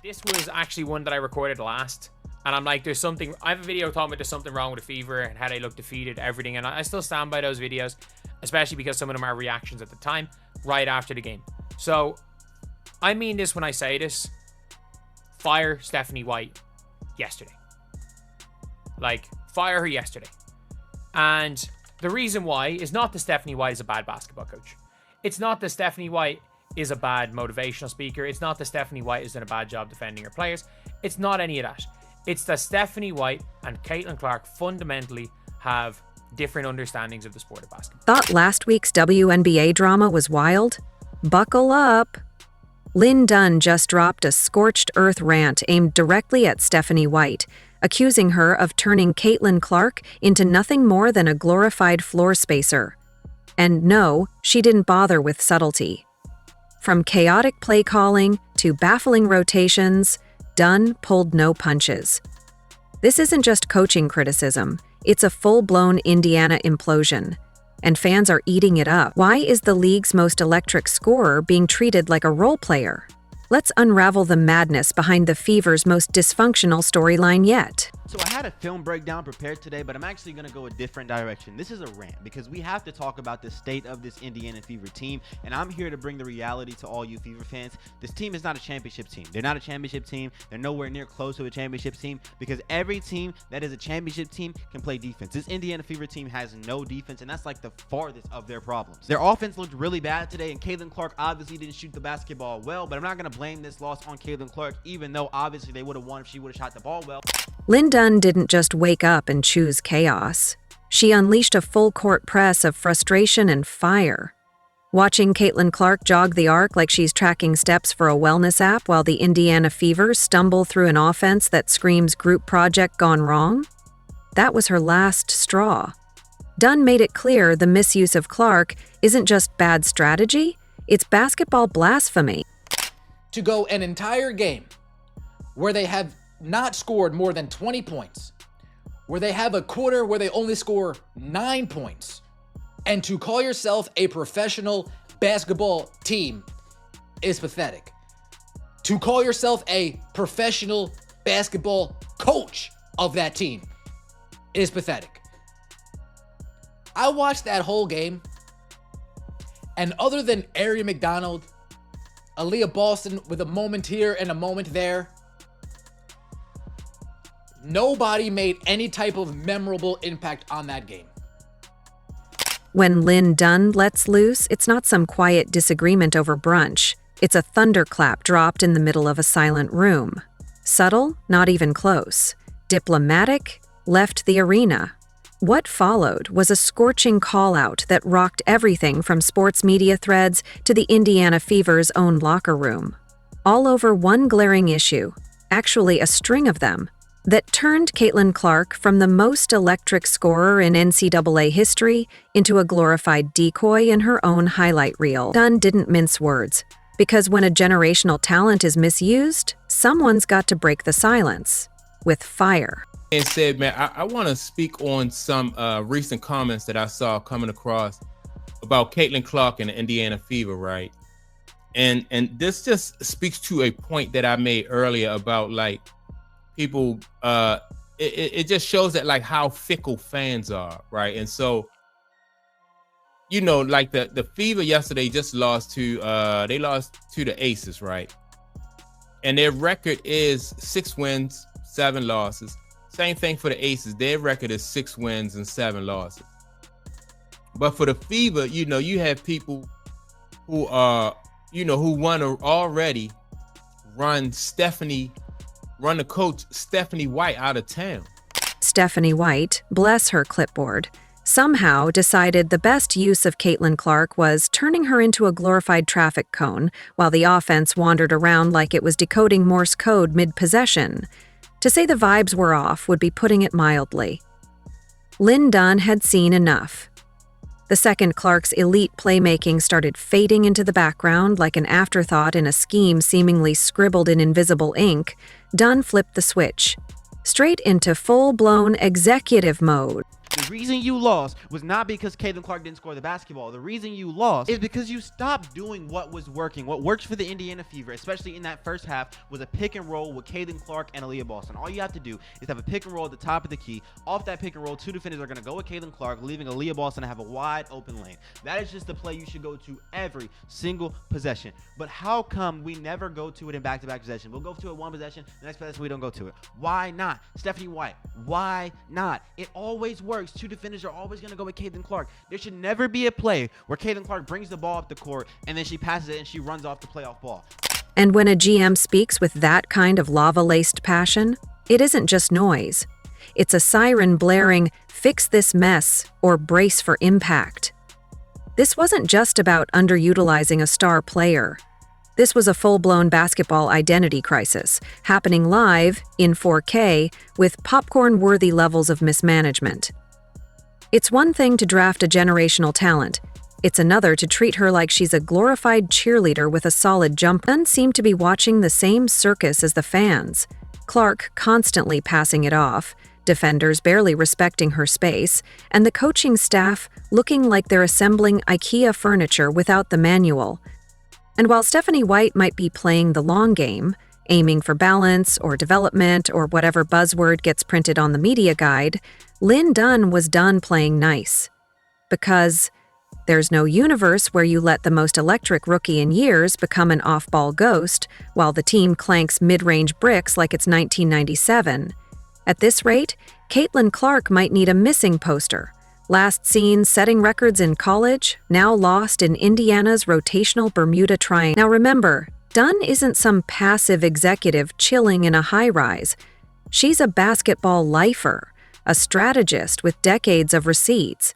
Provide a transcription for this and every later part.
This was actually one that I recorded last. And I'm like, I have a video talking about there's something wrong with the Fever and how they look defeated, everything. And I still stand by those videos, especially because some of them are reactions at the time, right after the game. So, I mean this when I say this. Fire Stephanie White yesterday. Like, fire her yesterday. And the reason why is not that Stephanie White is a bad basketball coach. It's not that Stephanie White is a bad motivational speaker. It's not that Stephanie White has done a bad job defending her players. It's not any of that. It's that Stephanie White and Caitlin Clark fundamentally have different understandings of the sport of basketball. Thought last week's WNBA drama was wild? Buckle up. Linn Dunn just dropped a scorched earth rant aimed directly at Stephanie White, accusing her of turning Caitlin Clark into nothing more than a glorified floor spacer. And no, she didn't bother with subtlety. From chaotic play calling to baffling rotations, Dunn pulled no punches. This isn't just coaching criticism, it's a full-blown Indiana implosion. And fans are eating it up. Why is the league's most electric scorer being treated like a role player? Let's unravel the madness behind the Fever's most dysfunctional storyline yet. So I had a film breakdown prepared today, but I'm actually going to go a different direction. This is a rant because we have to talk about the state of this Indiana Fever team, and I'm here to bring the reality to all you Fever fans. This team is not a championship team. They're not a championship team. They're nowhere near close to a championship team because every team that is a championship team can play defense. This Indiana Fever team has no defense, and that's like the farthest of their problems. Their offense looked really bad today, and Caitlin Clark obviously didn't shoot the basketball well, but I'm not going to blame this loss on Caitlin Clark, even though obviously they would have won if she would have shot the ball well. Linn Dunn didn't just wake up and choose chaos. She unleashed a full-court press of frustration and fire. Watching Caitlin Clark jog the arc like she's tracking steps for a wellness app while the Indiana Fever stumble through an offense that screams group project gone wrong? That was her last straw. Dunn made it clear the misuse of Clark isn't just bad strategy, it's basketball blasphemy. To go an entire game where they have not scored more than 20 points, where they have a quarter where they only score 9 points, and to call yourself a professional basketball team is pathetic. To call yourself a professional basketball coach of that team is pathetic. I watched that whole game, and other than Ari McDonald, Aaliyah Boston with a moment here and a moment there, nobody made any type of memorable impact on that game. When Linn Dunn lets loose, it's not some quiet disagreement over brunch. It's a thunderclap dropped in the middle of a silent room. Subtle, not even close. Diplomatic, left the arena. What followed was a scorching call-out that rocked everything from sports media threads to the Indiana Fever's own locker room. All over one glaring issue, actually a string of them, that turned Caitlin Clark from the most electric scorer in NCAA history into a glorified decoy in her own highlight reel. Dunn didn't mince words, because when a generational talent is misused, someone's got to break the silence with fire. And said, man, I want to speak on some recent comments that I saw coming across about Caitlin Clark and the Indiana Fever, right? And this just speaks to a point that I made earlier about like people. It just shows that like how fickle fans are, right? And so, you know, like the Fever yesterday just lost to they lost to the Aces, right? And their record is 6 wins, 7 losses. Same thing for the Aces. Their record is 6 wins and 7 losses. But for the Fever, you know, you have people who are, you know, who want to already run the coach Stephanie White out of town. Stephanie White, bless her clipboard, somehow decided the best use of Caitlin Clark was turning her into a glorified traffic cone while the offense wandered around like it was decoding Morse code mid-possession. To say the vibes were off would be putting it mildly. Linn Dunn had seen enough. The second Clark's elite playmaking started fading into the background like an afterthought in a scheme seemingly scribbled in invisible ink, Dunn flipped the switch, straight into full-blown executive mode. The reason you lost was not because Caitlin Clark didn't score the basketball. The reason you lost is because you stopped doing what was working. What worked for the Indiana Fever, especially in that first half, was a pick and roll with Caitlin Clark and Aaliyah Boston. All you have to do is have a pick and roll at the top of the key. Off that pick and roll, two defenders are going to go with Caitlin Clark, leaving Aaliyah Boston to have a wide open lane. That is just the play you should go to every single possession. But how come we never go to it in back-to-back possession? We'll go to it one possession, the next possession we don't go to it. Why not? Stephanie White, why not? It always works. Two defenders are always going to go with Caitlin Clark. There should never be a play where Caitlin Clark brings the ball up the court and then she passes it and she runs off the playoff ball. And when a GM speaks with that kind of lava-laced passion, it isn't just noise. It's a siren blaring, "Fix this mess," or "Brace for impact." This wasn't just about underutilizing a star player. This was a full-blown basketball identity crisis, happening live, in 4K, with popcorn-worthy levels of mismanagement. It's one thing to draft a generational talent. It's another to treat her like she's a glorified cheerleader with a solid jump. None seemed to be watching the same circus as the fans. Clark constantly passing it off, defenders barely respecting her space, and the coaching staff looking like they're assembling IKEA furniture without the manual. And while Stephanie White might be playing the long game, aiming for balance or development or whatever buzzword gets printed on the media guide, Linn Dunn was done playing nice. Because there's no universe where you let the most electric rookie in years become an off-ball ghost while the team clanks mid-range bricks like it's 1997. At this rate, Caitlin Clark might need a missing poster. Last seen setting records in college, now lost in Indiana's rotational Bermuda Triangle. Now remember, Dunn isn't some passive executive chilling in a high-rise. She's a basketball lifer, a strategist with decades of receipts.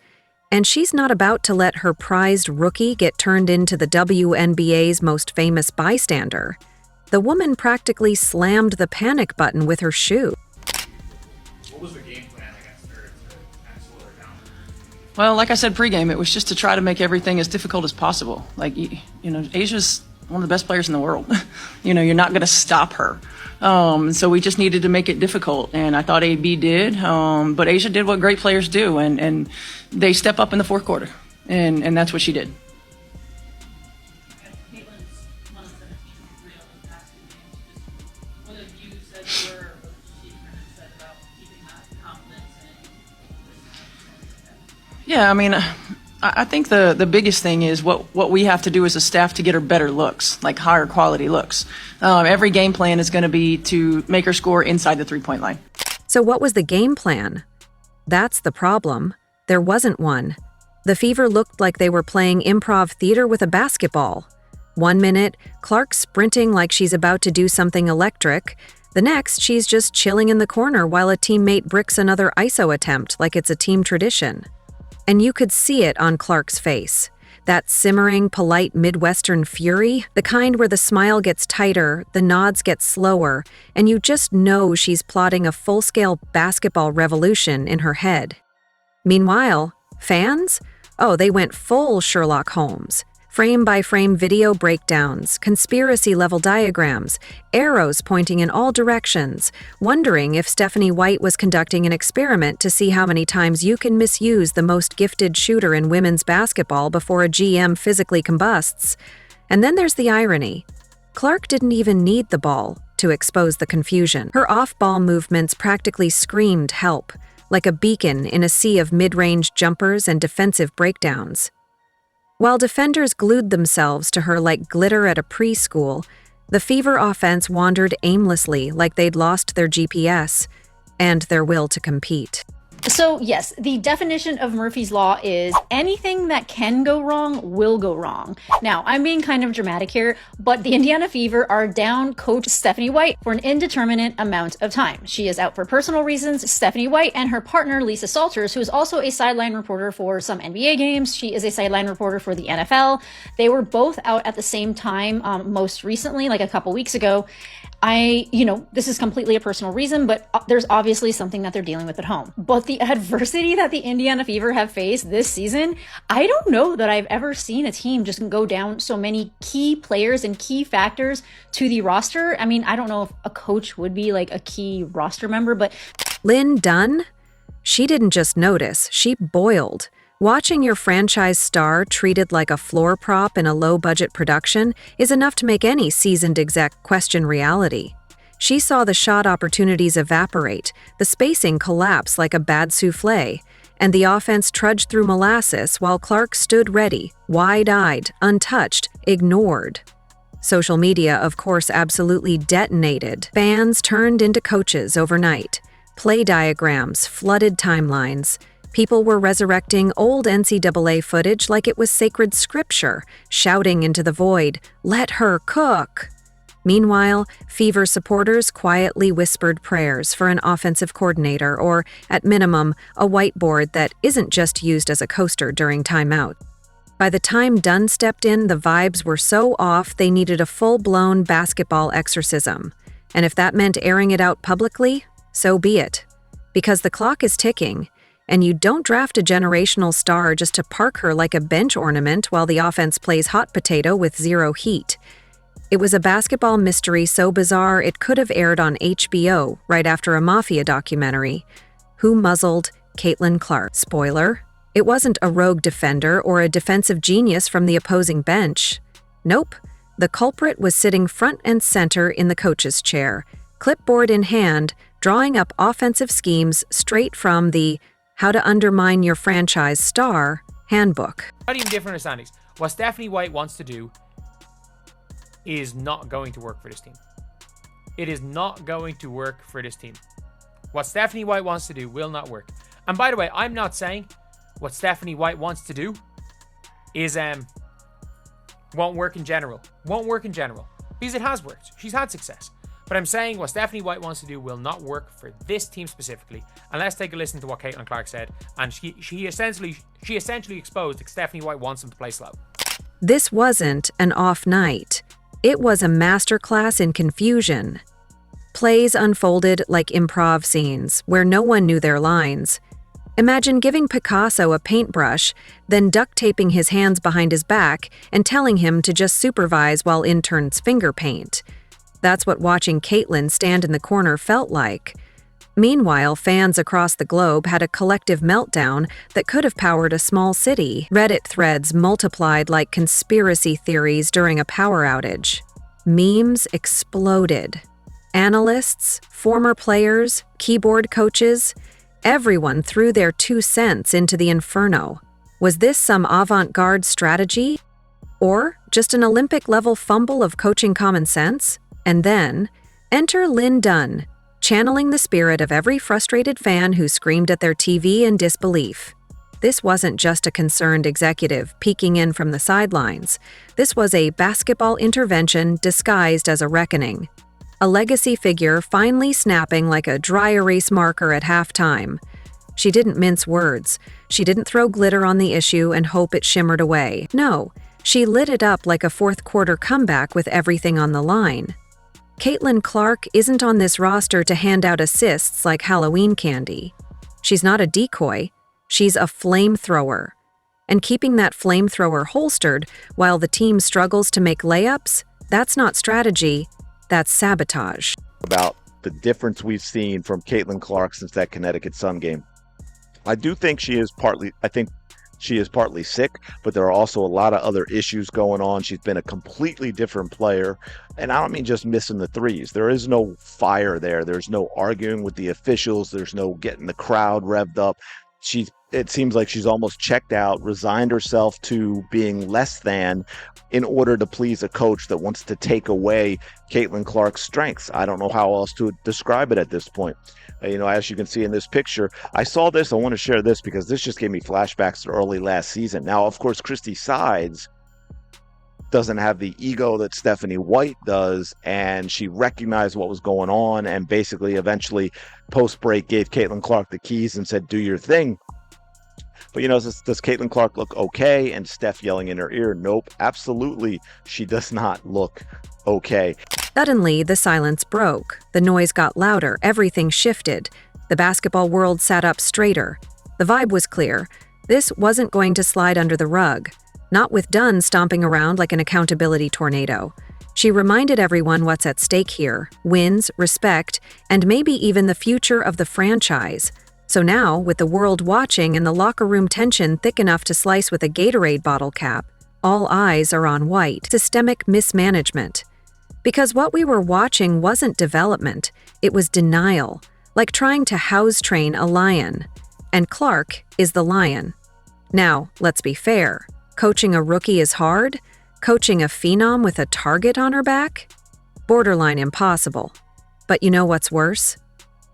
And she's not about to let her prized rookie get turned into the WNBA's most famous bystander. The woman practically slammed the panic button with her shoe. What was the game plan against her to kind of slow her down? Well, like I said pregame, it was just to try to make everything as difficult as possible. Like, Asia's one of the best players in the world. You're not going to stop her. So we just needed to make it difficult, and I thought AB did. But Asia did what great players do, and they step up in the fourth quarter, and that's what she did. Yeah, I mean, I think the biggest thing is what we have to do as a staff to get her better looks, like higher quality looks. Every game plan is going to be to make her score inside the three-point line. So what was the game plan? That's the problem. There wasn't one. The Fever looked like they were playing improv theater with a basketball. 1 minute, Clark's sprinting like she's about to do something electric. The next, she's just chilling in the corner while a teammate bricks another ISO attempt like it's a team tradition. And you could see it on Clark's face. That simmering, polite Midwestern fury, the kind where the smile gets tighter, the nods get slower, and you just know she's plotting a full-scale basketball revolution in her head. Meanwhile, fans? Oh, they went full Sherlock Holmes. Frame-by-frame video breakdowns, conspiracy-level diagrams, arrows pointing in all directions, wondering if Stephanie White was conducting an experiment to see how many times you can misuse the most gifted shooter in women's basketball before a GM physically combusts. And then there's the irony. Clark didn't even need the ball to expose the confusion. Her off-ball movements practically screamed help, like a beacon in a sea of mid-range jumpers and defensive breakdowns. While defenders glued themselves to her like glitter at a preschool, the Fever offense wandered aimlessly like they'd lost their GPS and their will to compete. So yes, the definition of Murphy's Law is anything that can go wrong will go wrong. Now, I'm being kind of dramatic here, but the Indiana Fever are down coach Stephanie White for an indeterminate amount of time. She is out for personal reasons. Stephanie White and her partner, Lisa Salters, who is also a sideline reporter for some NBA games. She is a sideline reporter for the NFL. They were both out at the same time, most recently, like a couple weeks ago. This is completely a personal reason, but there's obviously something that they're dealing with at home. But the adversity that the Indiana Fever have faced this season, I don't know that I've ever seen a team just go down so many key players and key factors to the roster. I mean, I don't know if a coach would be like a key roster member, but Linn Dunn? She didn't just notice, she boiled. Watching your franchise star treated like a floor prop in a low-budget production is enough to make any seasoned exec question reality. She saw the shot opportunities evaporate, the spacing collapse like a bad soufflé, and the offense trudged through molasses while Clark stood ready, wide-eyed, untouched, ignored. Social media, of course, absolutely detonated. Fans turned into coaches overnight. Play diagrams flooded timelines. People were resurrecting old NCAA footage like it was sacred scripture, shouting into the void, "Let her cook!" Meanwhile, Fever supporters quietly whispered prayers for an offensive coordinator or, at minimum, a whiteboard that isn't just used as a coaster during timeout. By the time Dunn stepped in, the vibes were so off they needed a full-blown basketball exorcism. And if that meant airing it out publicly, so be it. Because the clock is ticking, and you don't draft a generational star just to park her like a bench ornament while the offense plays hot potato with zero heat. It was a basketball mystery so bizarre it could have aired on HBO right after a Mafia documentary. Who muzzled Caitlin Clark? Spoiler, it wasn't a rogue defender or a defensive genius from the opposing bench. Nope, the culprit was sitting front and center in the coach's chair, clipboard in hand, drawing up offensive schemes straight from the How to Undermine Your Franchise Star handbook. Not even different understandings. What Stephanie White wants to do is not going to work for this team. It is not going to work for this team. What Stephanie White wants to do will not work. And by the way, I'm not saying what Stephanie White wants to do is won't work in general. Won't work in general. Because it has worked. She's had success. But I'm saying what Stephanie White wants to do will not work for this team specifically. And let's take a listen to what Caitlin Clark said. And she essentially exposed that Stephanie White wants them to play slow. This wasn't an off night. It was a masterclass in confusion. Plays unfolded like improv scenes, where no one knew their lines. Imagine giving Picasso a paintbrush, then duct taping his hands behind his back and telling him to just supervise while interns finger paint. That's what watching Caitlin stand in the corner felt like. Meanwhile, fans across the globe had a collective meltdown that could have powered a small city. Reddit threads multiplied like conspiracy theories during a power outage. Memes exploded. Analysts, former players, keyboard coaches, everyone threw their 2 cents into the inferno. Was this some avant-garde strategy? Or just an Olympic-level fumble of coaching common sense? And then, enter Linn Dunn, channeling the spirit of every frustrated fan who screamed at their TV in disbelief. This wasn't just a concerned executive peeking in from the sidelines. This was a basketball intervention disguised as a reckoning. A legacy figure finally snapping like a dry erase marker at halftime. She didn't mince words. She didn't throw glitter on the issue and hope it shimmered away. No, she lit it up like a fourth-quarter comeback with everything on the line. Caitlin Clark isn't on this roster to hand out assists like Halloween candy. She's not a decoy. She's a flamethrower. And keeping that flamethrower holstered while the team struggles to make layups, that's not strategy, that's sabotage. About the difference we've seen from Caitlin Clark since that Connecticut Sun game. I think she is partly sick, but there are also a lot of other issues going on. She's been a completely different player. And I don't mean just missing the threes. There is no fire there. There's no arguing with the officials. There's no getting the crowd revved up. It seems like she's almost checked out, resigned herself to being less than in order to please a coach that wants to take away Caitlin Clark's strengths. I don't know how else to describe it at this point. As you can see in this picture, I saw this. I want to share this because this just gave me flashbacks to early last season. Now, of course, Christy Sides doesn't have the ego that Stephanie White does, and she recognized what was going on and basically eventually post-break gave Caitlin Clark the keys and said, do your thing. But, does Caitlin Clark look okay? And Steph yelling in her ear, nope, absolutely, she does not look okay. Suddenly, the silence broke. The noise got louder. Everything shifted. The basketball world sat up straighter. The vibe was clear. This wasn't going to slide under the rug. Not with Dunn stomping around like an accountability tornado. She reminded everyone what's at stake here: wins, respect, and maybe even the future of the franchise. So now, with the world watching and the locker room tension thick enough to slice with a Gatorade bottle cap, all eyes are on White. Systemic mismanagement. Because what we were watching wasn't development, it was denial, like trying to house train a lion. And Clark is the lion. Now, let's be fair. Coaching a rookie is hard. Coaching a phenom with a target on her back? Borderline impossible. But you know what's worse?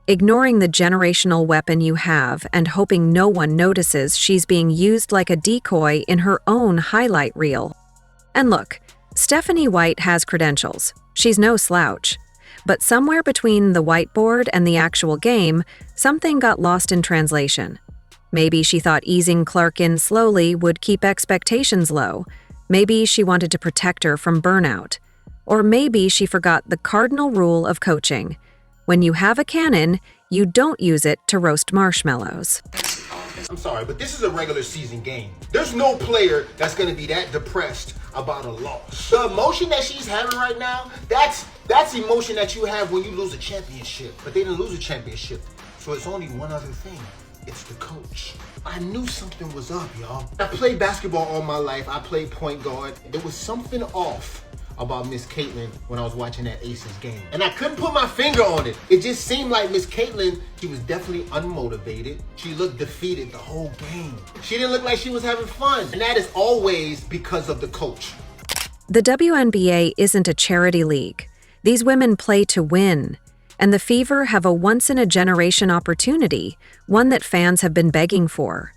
Ignoring the generational weapon you have and hoping no one notices she's being used like a decoy in her own highlight reel. And look, Stephanie White has credentials. She's no slouch. But somewhere between the whiteboard and the actual game, something got lost in translation. Maybe she thought easing Clark in slowly would keep expectations low. Maybe she wanted to protect her from burnout. Or maybe she forgot the cardinal rule of coaching. When you have a cannon, you don't use it to roast marshmallows. I'm sorry, but this is a regular season game. There's no player that's going to be that depressed about a loss. The emotion that she's having right now, that's emotion that you have when you lose a championship. But they didn't lose a championship. So it's only one other thing. It's the coach. I knew something was up, y'all. I played basketball all my life. I played point guard. There was something off about Miss Caitlin when I was watching that Aces game. And I couldn't put my finger on it. It just seemed like Miss Caitlin, she was definitely unmotivated. She looked defeated the whole game. She didn't look like she was having fun. And that is always because of the coach. The WNBA isn't a charity league. These women play to win. And the Fever have a once-in-a-generation opportunity, one that fans have been begging for.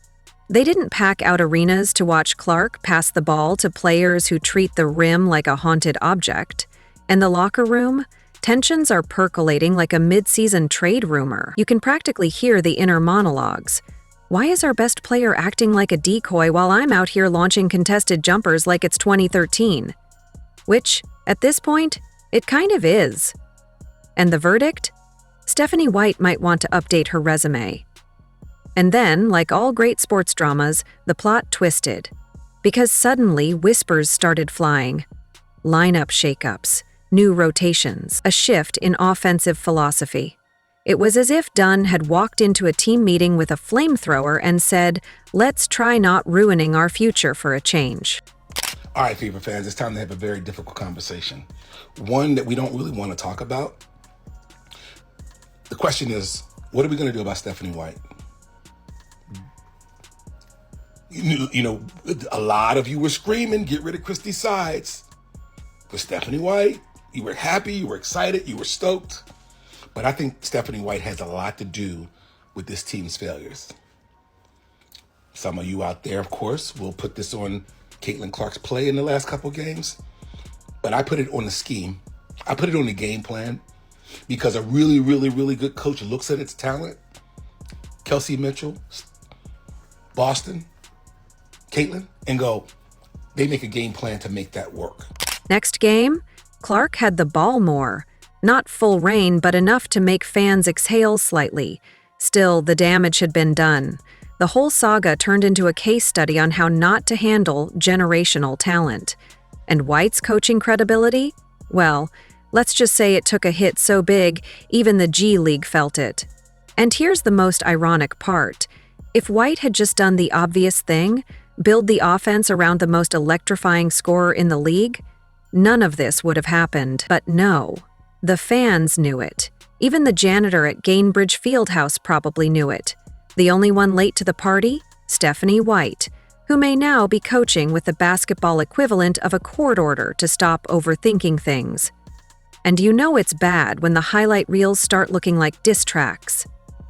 They didn't pack out arenas to watch Clark pass the ball to players who treat the rim like a haunted object. In the locker room, tensions are percolating like a mid-season trade rumor. You can practically hear the inner monologues. Why is our best player acting like a decoy while I'm out here launching contested jumpers like it's 2013? Which, at this point, it kind of is. And the verdict? Stephanie White might want to update her resume. And then, like all great sports dramas, the plot twisted. Because suddenly, whispers started flying. Lineup shakeups, new rotations, a shift in offensive philosophy. It was as if Dunn had walked into a team meeting with a flamethrower and said, "Let's try not ruining our future for a change." All right, Fever fans, it's time to have a very difficult conversation. One that we don't really want to talk about. The question is, what are we going to do about Stephanie White? You know, a lot of you were screaming, get rid of Christy Sides. For Stephanie White, you were happy, you were excited, you were stoked. But I think Stephanie White has a lot to do with this team's failures. Some of you out there, of course, will put this on Caitlin Clark's play in the last couple games. But I put it on the scheme. I put it on the game plan. Because a really, really, really good coach looks at its talent. Kelsey Mitchell, Boston, Caitlin, and go, they make a game plan to make that work. Next game, Clark had the ball more. Not full reign, but enough to make fans exhale slightly. Still, the damage had been done. The whole saga turned into a case study on how not to handle generational talent. And White's coaching credibility? Well, let's just say it took a hit so big, even the G League felt it. And here's the most ironic part. If White had just done the obvious thing, build the offense around the most electrifying scorer in the league, none of this would have happened. But no, the fans knew it. Even the janitor at Gainbridge Fieldhouse probably knew it. The only one late to the party? Stephanie White, who may now be coaching with the basketball equivalent of a court order to stop overthinking things. And you know it's bad when the highlight reels start looking like diss tracks.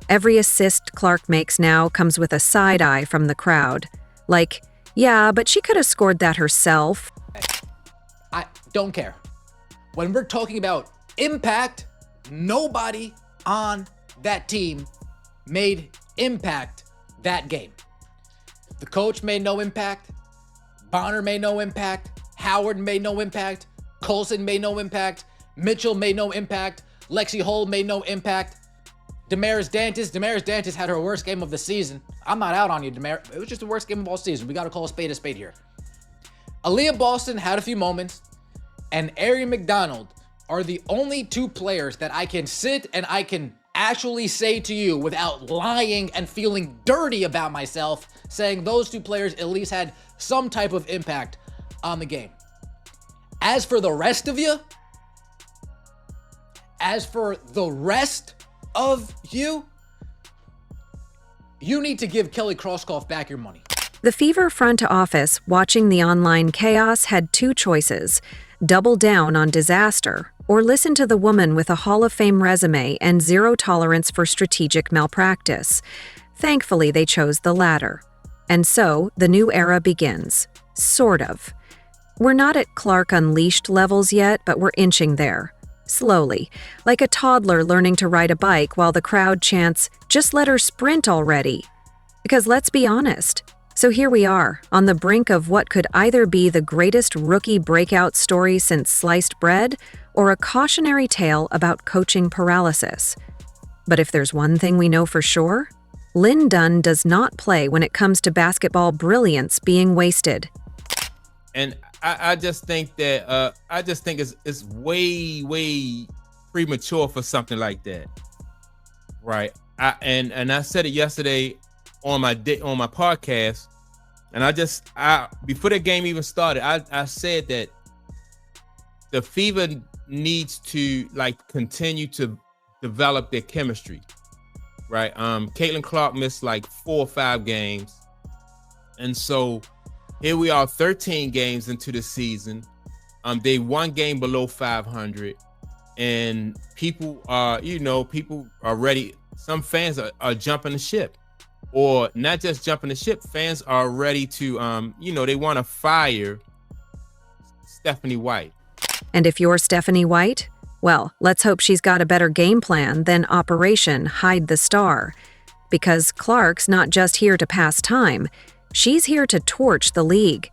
Every assist Clark makes now comes with a side eye from the crowd. Like, yeah, but she could have scored that herself. I don't care. When we're talking about impact, nobody on that team made impact that game. The coach made no impact. Bonner made no impact. Howard made no impact. Colson made no impact. Mitchell made no impact. Lexi Hull made no impact. Damaris Dantas had her worst game of the season. I'm not out on you, Damaris. It was just the worst game of all season. We got to call a spade here. Aaliyah Boston had a few moments, and Ari McDonald are the only two players that I can sit and I can actually say to you without lying and feeling dirty about myself, saying those two players at least had some type of impact on the game. As for the rest of you, you need to give Kelly Krauskopf back your money. The Fever front office, watching the online chaos, had two choices: double down on disaster, or listen to the woman with a Hall of Fame resume and zero tolerance for strategic malpractice. Thankfully, they chose the latter. And so, the new era begins. Sort of. We're not at Clark Unleashed levels yet, but we're inching there. Slowly, like a toddler learning to ride a bike while the crowd chants, "Just let her sprint already." Because let's be honest. So here we are, on the brink of what could either be the greatest rookie breakout story since sliced bread, or a cautionary tale about coaching paralysis. But if there's one thing we know for sure, Linn Dunn does not play when it comes to basketball brilliance being wasted. And I just think that it's way premature for something like that, right? I said it yesterday on my podcast, and I before the game even started, I said that the Fever needs to continue to develop their chemistry, right? Caitlin Clark missed 4 or 5 games, and so here we are 13 games into the season. They 1 game below 500, and people are ready. Some fans are jumping the ship, or not just jumping the ship. Fans are ready to, they want to fire Stephanie White. And if you're Stephanie White, well, let's hope she's got a better game plan than Operation Hide the Star. Because Clark's not just here to pass time. She's here to torch the league,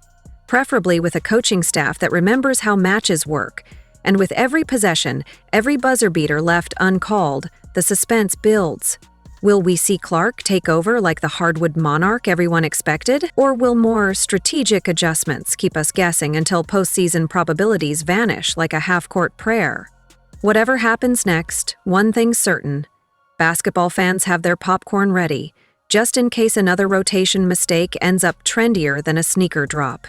preferably with a coaching staff that remembers how matches work. And with every possession, every buzzer beater left uncalled, the suspense builds. Will we see Clark take over like the hardwood monarch everyone expected? Or will more strategic adjustments keep us guessing until postseason probabilities vanish like a half-court prayer? Whatever happens next, one thing's certain. Basketball fans have their popcorn ready, just in case another rotation mistake ends up trendier than a sneaker drop.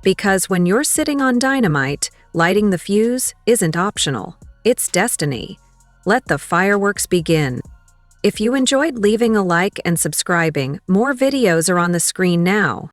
Because when you're sitting on dynamite, lighting the fuse isn't optional. It's destiny. Let the fireworks begin. If you enjoyed leaving a like and subscribing, more videos are on the screen now.